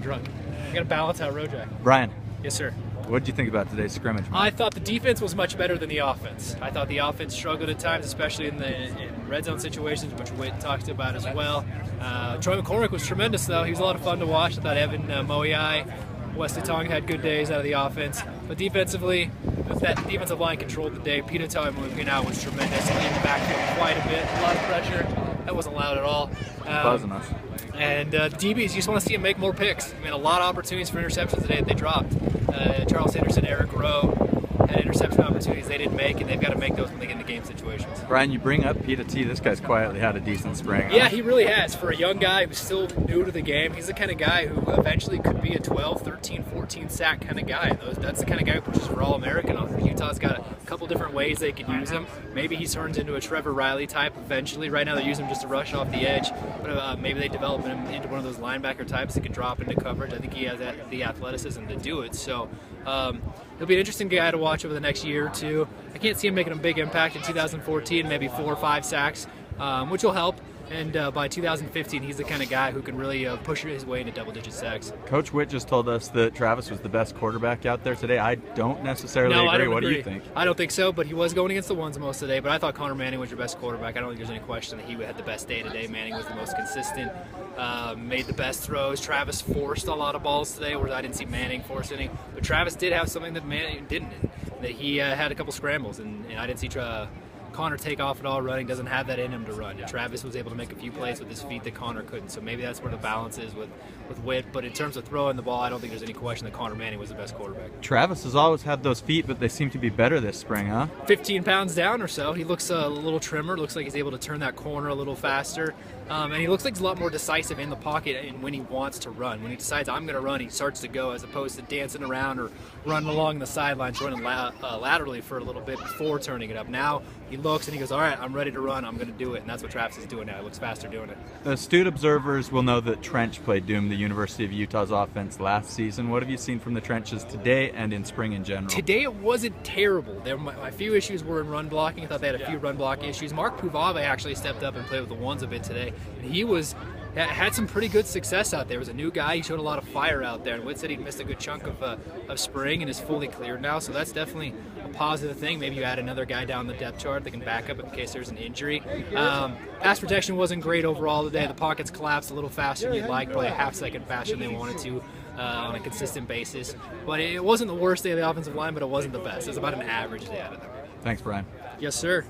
drunk. I got to balance out road jack. Brian. Yes, sir. What did you think about today's scrimmage, man? I thought the defense was much better than the offense. I thought the offense struggled at times, especially in red zone situations, which Whit talked about as well. Troy McCormick was tremendous, though. He was a lot of fun to watch. I thought Evan Moiai, Wesley Tong had good days out of the offense. But defensively, that defensive line controlled the day. Peter Toy moving out was tremendous. He in the backfield quite a bit. A lot of pressure. That wasn't loud at all. Buzzing us. And DBs, you just want to see him make more picks. I mean, a lot of opportunities for interceptions today that they dropped. Charles Henderson, Eric Rowe had interception opportunities they didn't make, and they've got to make those when they get into game situations. Brian, you bring up Peter T. This guy's quietly had a decent spring. Yeah, he really has. For a young guy who's still new to the game, he's the kind of guy who eventually could be a 12, 13, 14 sack kind of guy. That's the kind of guy who pushes for All-American offers. Utah's got a couple different ways they can use him. Maybe he turns into a Trevor Riley type eventually. Right now they're using him just to rush off the edge, but maybe they develop him into one of those linebacker types that can drop into coverage. I think he has the athleticism to do it. So he'll be an interesting guy to watch over the next year or two. I can't see him making a big impact in 2014, maybe 4 or 5 sacks, which will help. And by 2015, he's the kind of guy who can really push his way into double-digit sacks. Coach Whit just told us that Travis was the best quarterback out there today. I don't necessarily agree. I don't what agree. do you think? I don't think so, but he was going against the ones most today. But I thought Connor Manning was your best quarterback. I don't think there's any question that he had the best day today. Manning was the most consistent, made the best throws. Travis forced a lot of balls today, whereas I didn't see Manning force any. But Travis did have something that Manning didn't. That he had a couple scrambles, and I didn't see Connor take off at all running. Doesn't have that in him to run. And Travis was able to make a few plays with his feet that Connor couldn't. So maybe that's where the balance is with Whit. But in terms of throwing the ball, I don't think there's any question that Connor Manning was the best quarterback. Travis has always had those feet, but they seem to be better this spring, huh? 15 pounds down or so. He looks a little trimmer. Looks like he's able to turn that corner a little faster. And he looks like he's a lot more decisive in the pocket and when he wants to run. When he decides, I'm going to run, he starts to go as opposed to dancing around or running along the sidelines, running laterally for a little bit before turning it up. Now he looks and he goes, all right, I'm ready to run. I'm going to do it. And that's what Travis is doing now. He looks faster doing it. The astute observers will know that Trench played doom the University of Utah's offense last season. What have you seen from the Trenches today and in spring in general? Today it wasn't terrible. My few issues were in run blocking. I thought they had a few run blocking issues. Mark Puvave actually stepped up and played with the ones a bit today. And he had some pretty good success out there. He was a new guy. He showed a lot of fire out there. And Whit said he'd missed a good chunk of spring and is fully cleared now. So that's definitely a positive thing. Maybe you add another guy down the depth chart that can back up in case there's an injury. Pass protection wasn't great overall today. The pockets collapsed a little faster than you'd like, probably a half-second faster than they wanted to on a consistent basis. But it wasn't the worst day of the offensive line, but it wasn't the best. It was about an average day out of them. Thanks, Brian. Yes, sir.